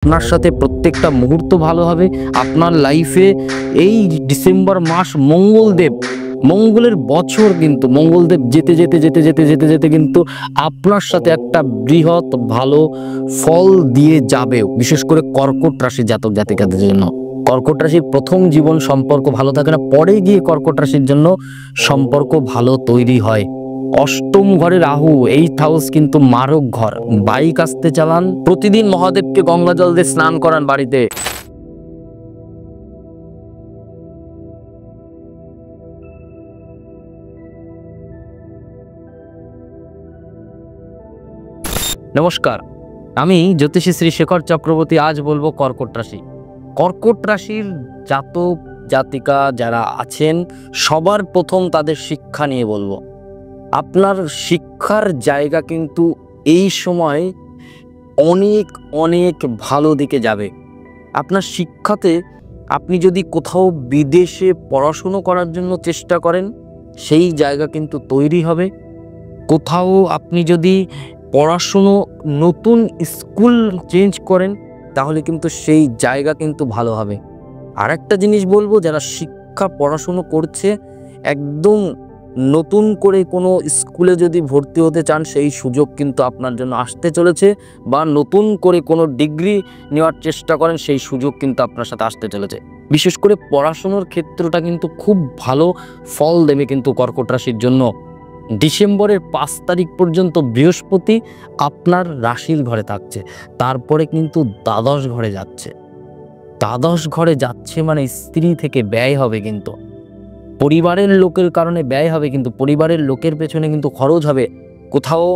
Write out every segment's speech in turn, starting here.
আপনার সাথে প্রত্যেকটা মুহূর্ত ভালো হবে। আপনার লাইফে এই ডিসেম্বর মাস মঙ্গলের বছর, কিন্তু মঙ্গলদেব যেতে যেতে যেতে যেতে যেতে যেতে কিন্তু আপনার সাথে একটা বৃহৎ ভালো ফল দিয়ে যাবে, বিশেষ করে কর্কট রাশি জাতক জাতিকাদের জন্য। কর্কট রাশির প্রথম জীবন সম্পর্ক ভালো থাকে না, পরে গিয়ে কর্কট রাশির জন্য সম্পর্ক ভালো তৈরি হয়। অষ্টম ঘরে রাহু, 8th হাউস কিন্তু মারক ঘর। বাইক আসতে চালান, প্রতিদিন মহাদেবকে গঙ্গা জল দিয়ে স্নান করান বাড়িতে। নমস্কার, আমি জ্যোতিষী শ্রী শেখর চক্রবর্তী। আজ বলবো কর্কট রাশি। কর্কট রাশির জাতক জাতিকা যারা আছেন, সবার প্রথম তাদের শিক্ষা নিয়ে বলবো। আপনার শিক্ষার জায়গা কিন্তু এই সময় অনেক অনেক ভালো দিকে যাবে। আপনার শিক্ষাতে আপনি যদি কোথাও বিদেশে পড়াশুনো করার জন্য চেষ্টা করেন, সেই জায়গা কিন্তু তৈরি হবে। কোথাও আপনি যদি পড়াশুনো নতুন স্কুল চেঞ্জ করেন, তাহলে কিন্তু সেই জায়গা কিন্তু ভালো হবে। আর একটা জিনিস বলবো, যারা শিক্ষা পড়াশুনো করছে, একদম নতুন করে কোনো স্কুলে যদি ভর্তি হতে চান, সেই সুযোগ কিন্তু আপনার জন্য আসতে চলেছে। বা নতুন করে কোনো ডিগ্রি নেওয়ার চেষ্টা করেন, সেই সুযোগ কিন্তু আপনার সাথে আসতে চলেছে। বিশেষ করে পড়াশুনোর ক্ষেত্রটা কিন্তু খুব ভালো ফল দেবে কিন্তু কর্কট রাশির জন্য। ডিসেম্বরের 5 তারিখ পর্যন্ত বৃহস্পতি আপনার রাশির ঘরে থাকছে, তারপরে কিন্তু দ্বাদশ ঘরে যাচ্ছে। দ্বাদশ ঘরে যাচ্ছে মানে স্ত্রী থেকে ব্যয় হবে, কিন্তু পরিবারের লোকের কারণে ব্যয় হবে, কিন্তু পরিবারের লোকের পেছনে কিন্তু খরচ হবে। কোথাও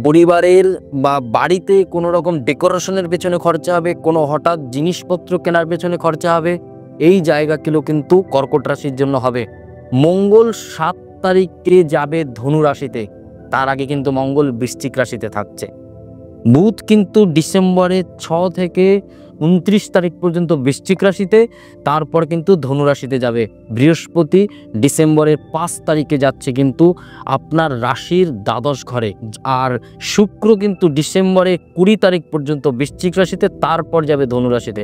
পরিবারের বা বাড়িতে কোনো রকম ডেকোরেশনের পেছনে খরচা হবে, কোনো হঠাৎ জিনিসপত্র কেনার পেছনে খরচা হবে। এই জায়গাগুলো কিন্তু কর্কট রাশির জন্য হবে। মঙ্গল 7 তারিখে যাবে ধনু রাশিতে, তার আগে কিন্তু মঙ্গল বৃশ্চিক রাশিতে থাকছে। বুধ কিন্তু ডিসেম্বরের 6 থেকে 29 তারিখ পর্যন্ত বৃশ্চিক রাশিতে, তারপর কিন্তু ধনু রাশিতে যাবে। বৃহস্পতি ডিসেম্বরের 5 তারিখে যাচ্ছে কিন্তু আপনার রাশির দ্বাদশ ঘরে। আর শুক্র কিন্তু ডিসেম্বরের 20 তারিখ পর্যন্ত বৃশ্চিক রাশিতে, তারপর যাবে ধনু রাশিতে।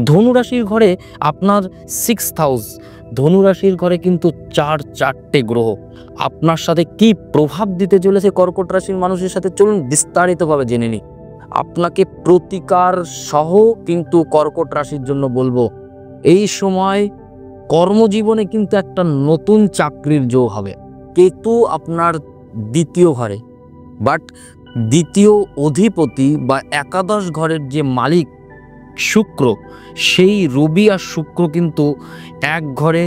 ধনু রাশির ঘরে আপনার 6th হাউস, ধনু রাশির ঘরে কিন্তু চারটে গ্রহ আপনার সাথে কি প্রভাব দিতে চলেছে কর্কট রাশির মানুষের সাথে, চলুন বিস্তারিতভাবে জেনে নিই। আপনাকে প্রতিকার সহ কিন্তু কর্কট রাশির জন্য বলবো, এই সময় কর্মজীবনে কিন্তু একটা নতুন চাকরির যোগ হবে। কেতু আপনার দ্বিতীয় ঘরে, বাট দ্বিতীয় অধিপতি বা একাদশ ঘরের যে মালিক শুক্র, সেই রবি আর শুক্র কিন্তু এক ঘরে।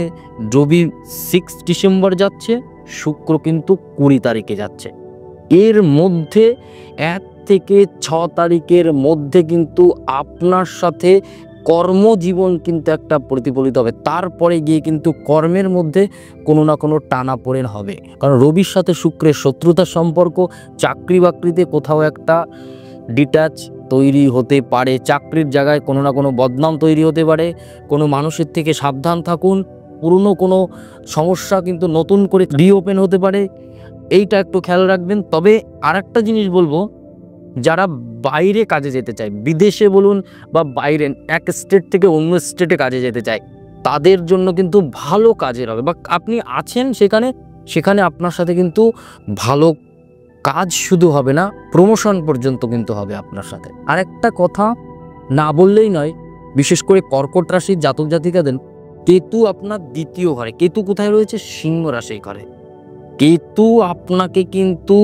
রবি 6 ডিসেম্বর যাচ্ছে, শুক্র কিন্তু 20 তারিখে যাচ্ছে। এর মধ্যে 1 থেকে 6 তারিখের মধ্যে কিন্তু আপনার সাথে কর্মজীবন কিন্তু একটা প্রতিফলিত হবে। তারপরে গিয়ে কিন্তু কর্মের মধ্যে কোনো না কোনো টানাপোড়েন হবে, কারণ রবির সাথে শুক্রের শত্রুতার সম্পর্ক। চাকরি বাকরিতে কোথাও একটা ডিট্যাচ তৈরি হতে পারে, চাকরির জায়গায় কোনো না কোনো বদনাম তৈরি হতে পারে। কোনো মানুষের থেকে সাবধান থাকুন। পুরনো কোনো সমস্যা কিন্তু নতুন করে রিওপেন হতে পারে, এইটা একটু খেয়াল রাখবেন। তবে আর একটা জিনিস বলবো, যারা বাইরে কাজে যেতে চায়, বিদেশে বলুন বা বাইরে, এক স্টেট থেকে অন্য স্টেটে কাজে যেতে চায়, তাদের জন্য কিন্তু ভালো কাজের হবে। বা আপনি আছেন সেখানে আপনার সাথে কিন্তু ভালো কাজ শুধু হবে না, প্রমোশন পর্যন্ত কিন্তু হবে আপনার সাথে। আর একটা কথা না বললেই নয়, বিশেষ করে কর্কট রাশির জাতক জাতিকাদের, কেতু আপনার দ্বিতীয় ঘরে। কেতু কোথায় রয়েছে? সিংহ রাশির ঘরে। কেতু আপনাকে কিন্তু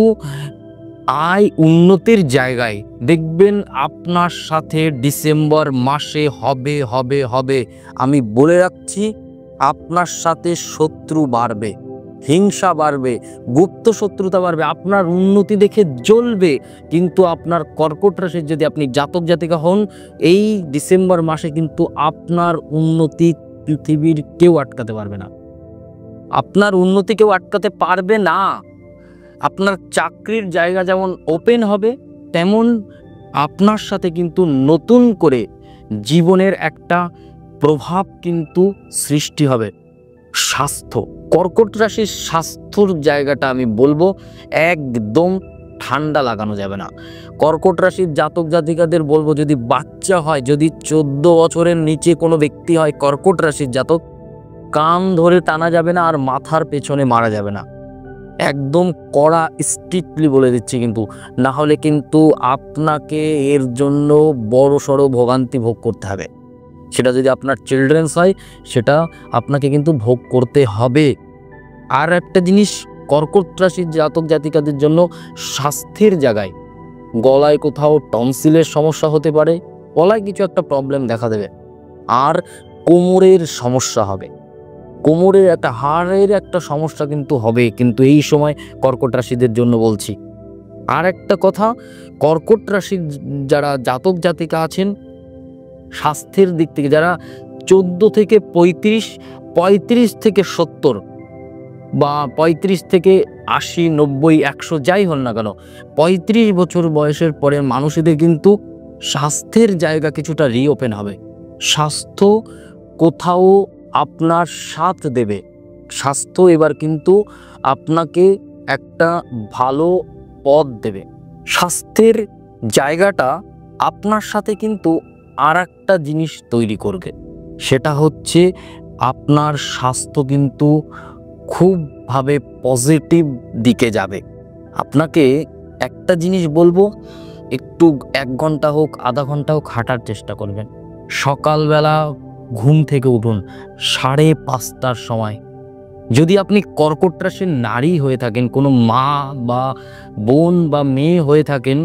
আয় উন্নতির জায়গায় দেখবেন আপনার সাথে ডিসেম্বর মাসে হবে হবে হবে। আমি বলে রাখছি, আপনার সাথে শত্রু বাড়বে, হিংসা বাড়বে, গুপ্ত শত্রুতা বাড়বে, আপনার উন্নতি দেখে জ্বলবে। কিন্তু আপনার কর্কট রাশির যদি আপনি জাতক জাতিকা হন, এই ডিসেম্বর মাসে কিন্তু আপনার উন্নতি পৃথিবীর কেউ আটকাতে পারবে না। আপনার উন্নতি কেউ আটকাতে পারবে না। আপনার চাকরির জায়গা যেমন ওপেন হবে, তেমন আপনার সাথে কিন্তু নতুন করে জীবনের একটা প্রভাব কিন্তু সৃষ্টি হবে। স্বাস্থ্য, কর্কট রাশির স্বাস্থ্যর জায়গাটা আমি বলবো একদম ঠান্ডা লাগানো যাবে না। কর্কট রাশির জাতক জাতিকাদের বলবো, যদি বাচ্চা হয়, যদি 14 বছরের নিচে কোনো ব্যক্তি হয় কর্কট রাশির জাতক, কান ধরে টানা যাবে না আর মাথার পেছনে মারা যাবে না। একদম কড়া স্ট্রিক্টলি বলে দিচ্ছি, কিন্তু না হলে কিন্তু আপনাকে এর জন্য বড় সড়ো ভোগান্তি ভোগ করতে হবে। সেটা যদি আপনার চিলড্রেন্স হয়, সেটা আপনাকে কিন্তু ভোগ করতে হবে। আর একটা জিনিস, কর্কট রাশির জাতক জাতিকাদের জন্য স্বাস্থ্যের জায়গায় গলায় কোথাও টনসিলের সমস্যা হতে পারে, গলায় কিছু একটা প্রবলেম দেখা দেবে, আর কোমরের সমস্যা হবে, কোমরের একটা হাড়ের একটা সমস্যা কিন্তু হবে, কিন্তু এই সময় কর্কট রাশিদের জন্য বলছি। আর একটা কথা, কর্কট রাশির যারা জাতক জাতিকা আছেন, স্বাস্থ্যের দিক থেকে যারা 14 থেকে 35, 35 থেকে 70 বা 35 থেকে 80, 90, 100 যাই হন না কেন, 35 বছর বয়সের পরে মানুষদের কিন্তু স্বাস্থ্যের জায়গা কিছুটা রিওপেন হবে। স্বাস্থ্য কোথাও আপনার সাথ দেবে, স্বাস্থ্য এবার কিন্তু আপনাকে একটা ভালো পথ দেবে। স্বাস্থ্যের জায়গাটা আপনার সাথে কিন্তু আর একটা জিনিস তৈরি করবে, সেটা হচ্ছে আপনার স্বাস্থ্য কিন্তু খুবভাবে পজিটিভ দিকে যাবে। আপনাকে একটা জিনিস বলবো, একটু 1 ঘন্টা হোক, আধা ঘন্টা হোক হাঁটার চেষ্টা করবেন। সকালবেলা ঘুম থেকে উঠুন 5:30টার সময়। যদি আপনি কর্কট রাশির নারী হয়ে থাকেন, কোনো মা বা বোন বা মেয়ে হয়ে থাকেন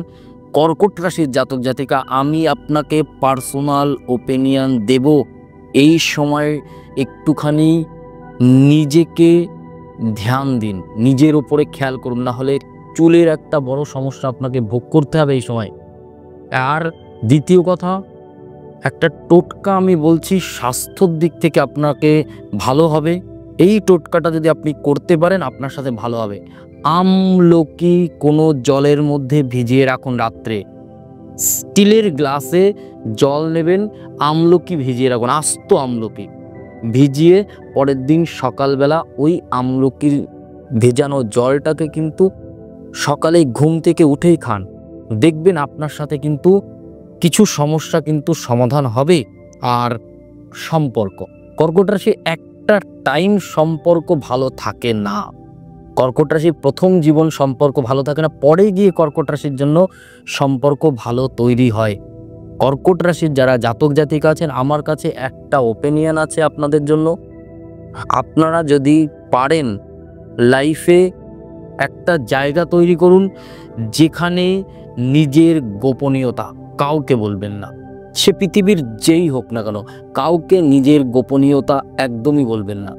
কর্কট রাশির জাতক জাতিকা, আমি আপনাকে পার্সোনাল ওপিনিয়ন দেব, এই সময় একটুখানি নিজেকে ধ্যান দিন, নিজের ওপরে খেয়াল করুন, না হলে চুলের একটা বড় সমস্যা আপনাকে ভোগ করতে হবে এই সময়। আর দ্বিতীয় কথা, একটা টোটকা আমি বলছি, স্বাস্থ্যর দিক থেকে আপনাকে ভালো হবে। এই টোটকাটা যদি আপনি করতে পারেন আপনার সাথে ভালো হবে। আমলকি কোনো জলের মধ্যে ভিজিয়ে রাখুন রাত্রে, স্টিলের গ্লাসে জল নেবেন, আমলকি ভিজিয়ে রাখুন, আস্ত আমলকি ভিজিয়ে পরের দিন সকালবেলা ওই আমলকির ভেজানো জলটাকে কিন্তু সকালে ঘুম থেকে উঠেই খান। দেখবেন আপনার সাথে কিন্তু কিছু সমস্যা কিন্তু সমাধান হবে। আর সম্পর্ক, কর্কট রাশি একটা টাইম সম্পর্ক ভালো থাকে না, কর্কট রাশির প্রথম জীবন সম্পর্ক ভালো থাকে না, পরে গিয়ে কর্কট রাশির জন্য সম্পর্ক ভালো তৈরি হয়। কর্কট রাশির যারা জাতক জাতিকা আছেন, আমার কাছে একটা ওপিনিয়ন আছে আপনাদের জন্য। আপনারা যদি পারেন লাইফে একটা জায়গা তৈরি করুন যেখানে নিজের গোপনীয়তা কাউকে বলবেন না, সে পৃথিবীর যেই হোক না কেন, কাউকে নিজের গোপনীয়তা একদমই বলবেন না।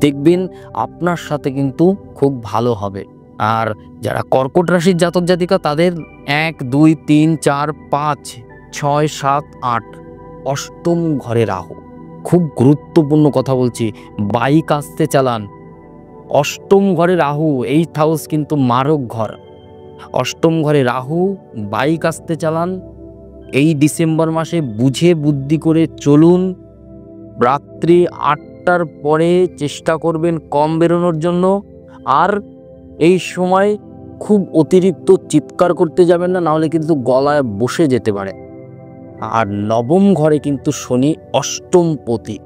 দেখবেন আপনার সাথে কিন্তু খুব ভালো হবে। আর যারা কর্কট রাশির জাতক জাতিকা, তাদের 1, 2, 3, 4, 5, 6, 7, 8 অষ্টম ঘরে রাহু, খুব গুরুত্বপূর্ণ কথা বলছি, বাইক আসতে চালান, অষ্টম ঘরে রাহু, 8th হাউস কিন্তু মারক ঘর, অষ্টম ঘরে রাহু, বাইক আসতে চালান। এই ডিসেম্বর মাসে বুঝে বুদ্ধি করে চলুন। রাত্রি 8টার পরে চেষ্টা করবেন কম বেরোনোর জন্য। আর এই সময় খুব অতিরিক্ত চিৎকার করতে যাবেন না, নাহলে কিন্তু গলায় বসে যেতে পারে। আর নবম ঘরে কিন্তু শনি অষ্টমপতি,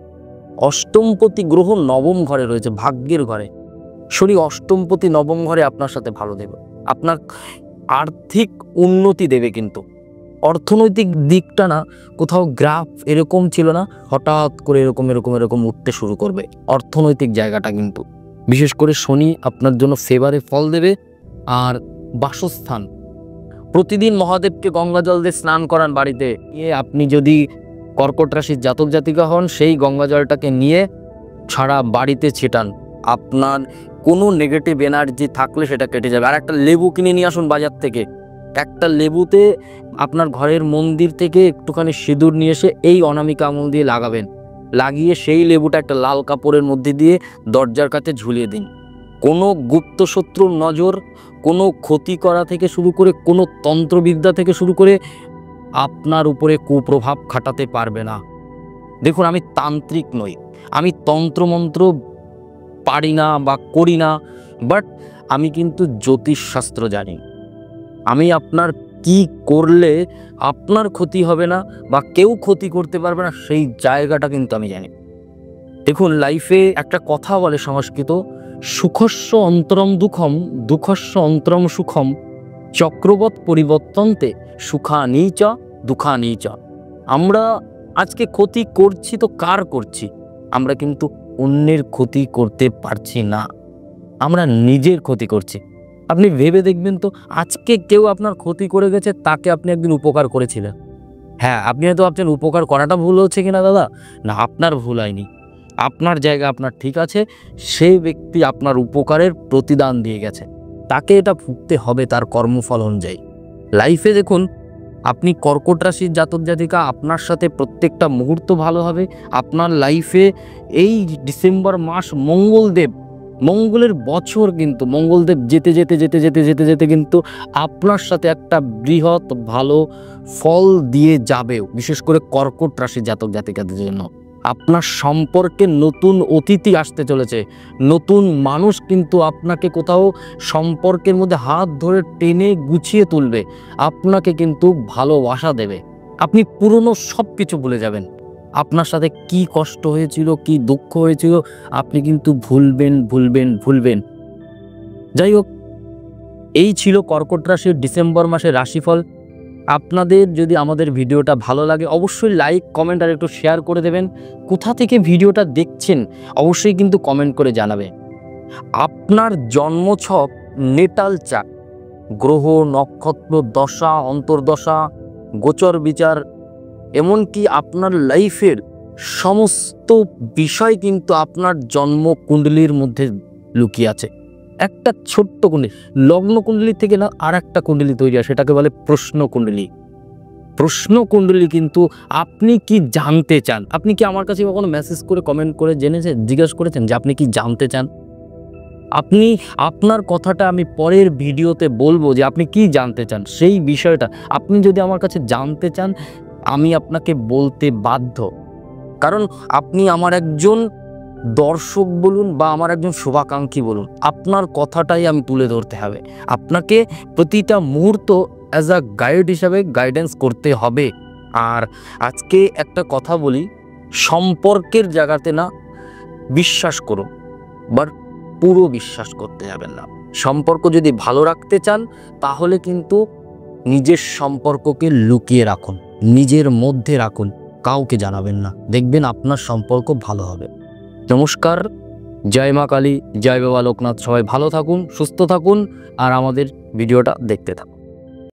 অষ্টমপতি গ্রহ নবম ঘরে রয়েছে, ভাগ্যের ঘরে শনি অষ্টমপতি নবম ঘরে আপনার সাথে ভালো দেবে, আপনার আর্থিক উন্নতি দেবে। কিন্তু অর্থনৈতিক দিকটা না, কোথাও গ্রাফ এরকম ছিল না, হঠাৎ করে এরকম এরকম এরকম উঠতে শুরু করবে অর্থনৈতিক জায়গাটা। কিন্তু বিশেষ করে শনি আপনার জন্য ফেভারে ফল দেবে। আর বাসস্থান, প্রতিদিন মহাদেবকে গঙ্গা জল দিয়ে স্নান করান বাড়িতে নিয়ে। আপনি যদি কর্কট রাশির জাতক জাতিকা হন, সেই গঙ্গা জলটাকে নিয়ে সারা বাড়িতে ছেটান, আপনার কোনো নেগেটিভ এনার্জি থাকলে সেটা কেটে যাবে। আর একটা লেবু কিনে নিয়ে আসুন বাজার থেকে, একটা লেবুতে আপনার ঘরের মন্দির থেকে একটুখানি সিঁদুর নিয়ে এসে এই অনামিকা আঙুল দিয়ে লাগাবেন, লাগিয়ে সেই লেবুটা একটা লাল কাপড়ের মধ্যে দিয়ে দরজার কাছে ঝুলিয়ে দিন। কোনো গুপ্ত শত্রুর নজর, কোনো ক্ষতি করা থেকে শুরু করে, কোনো তন্ত্রবিদ্যা থেকে শুরু করে আপনার উপরে কুপ্রভাব খাটাতে পারবে না। দেখুন, আমি তান্ত্রিক নই, আমি তন্ত্রমন্ত্র পারি না বা করি না, বাট আমি কিন্তু জ্যোতিষশাস্ত্র জানি। আমি আপনার কি করলে আপনার ক্ষতি হবে না বা কেউ ক্ষতি করতে পারবে না, সেই জায়গাটা কিন্তু আমি জানি। দেখুন, লাইফে একটা কথা বলে সংস্কৃত, সুখস্য অন্তরম দুঃখম, দুঃখস্য অন্তরম সুখম, চক্রবৎ পরিবর্তন্তে সুখানি চ দুঃখানি চ। আমরা আজকে ক্ষতি করছি তো কার করছি? আমরা কিন্তু অন্যের ক্ষতি করতে পারছি না, আমরা নিজের ক্ষতি করছি। আপনি ভেবে দেখবেন তো, আজকে কেউ আপনার ক্ষতি করে গেছে, তাকে আপনি একদিন উপকার করেছিলেন। হ্যাঁ, আপনি হয়তো ভাবছেন উপকার করাটা ভুল হচ্ছে কিনা দাদা, না, আপনার ভুল হয়নি, আপনার জায়গা আপনার ঠিক আছে। সেই ব্যক্তি আপনার উপকারের প্রতিদান দিয়ে গেছে, তাকে এটা ভুগতে হবে তার কর্মফল অনুযায়ী। লাইফে দেখুন, আপনি কর্কট রাশির জাতক জাতিকা, আপনার সাথে প্রত্যেকটা মুহূর্ত ভালো হবে। আপনার লাইফে এই ডিসেম্বর মাস মঙ্গলের বছর, কিন্তু মঙ্গলদেব যেতে যেতে যেতে যেতে যেতে যেতে কিন্তু আপনার সাথে একটা বৃহৎ ভালো ফল দিয়ে যাবে, বিশেষ করে কর্কট রাশির জাতক জাতিকাদের জন্য। আপনার সম্পর্কে নতুন অতিথি আসতে চলেছে, নতুন মানুষ কিন্তু আপনাকে কোথাও সম্পর্কের মধ্যে হাত ধরে টেনে গুছিয়ে তুলবে, আপনাকে কিন্তু ভালোবাসা দেবে। আপনি পুরনো সব কিছু ভুলে যাবেন, আপনার সাথে কি কষ্ট হয়েছিল, কি দুঃখ হয়েছিল, আপনি কিন্তু ভুলবেন ভুলবেন ভুলবেন। যাই হোক, এই ছিল কর্কট রাশির ডিসেম্বর মাসের রাশিফল। আপনাদের যদি আমাদের ভিডিওটা ভালো লাগে, অবশ্যই লাইক, কমেন্ট আর একটু শেয়ার করে দেবেন। কোথা থেকে ভিডিওটা দেখছেন অবশ্যই কিন্তু কমেন্ট করে জানাবে। আপনার জন্মছক, নেটাল চার্ট, গ্রহ, নক্ষত্র, দশা, অন্তর্দশা, গোচর বিচার, এমনকি আপনার লাইফের সমস্ত বিষয় কিন্তু আপনার জন্ম কুণ্ডলীর মধ্যে লুকিয়ে আছে। একটা ছোট্ট কুণ্ডলী, লগ্ন কুণ্ডলী থেকে না আর একটা কুণ্ডলী তৈরি হয়, সেটাকে বলে প্রশ্ন কুণ্ডলী। প্রশ্ন কুণ্ডলী কিন্তু আপনি কি জানতে চান? আপনি কি আমার কাছে কখনো মেসেজ করে, কমেন্ট করে জেনেছেন, জিজ্ঞাসা করেছেন যে আপনি কি জানতে চান? আপনি আপনার কথাটা আমি পরের ভিডিওতে বলবো যে আপনি কি জানতে চান, সেই বিষয়টা আপনি যদি আমার কাছে জানতে চান, আমি আপনাকে বলতে বাধ্য। কারণ আপনি আমার একজন দর্শক বলুন বা আমার একজন শুভাকাঙ্ক্ষী বলুন, আপনার কথাটাই আমি তুলে ধরতে হবে। আপনাকে প্রতিটা মুহূর্ত অ্যাজ আ গাইড হিসাবে গাইডেন্স করতে হবে। আর আজকে একটা কথা বলি, সম্পর্কের জায়গাতে না বিশ্বাস করুন, বাট পুরো বিশ্বাস করতে যাবেন না। সম্পর্ক যদি ভালো রাখতে চান, তাহলে কিন্তু নিজের সম্পর্ককে লুকিয়ে রাখুন, নিজের মধ্যে রাখুন, কাউকে জানাবেন না, দেখবেন আপনার সম্পর্ক ভালো হবে। নমস্কার, জয় মা কালী, জয় বাবা লোকনাথ। সবাই ভালো থাকুন, সুস্থ থাকুন আর আমাদের ভিডিওটা দেখতে থাকুন।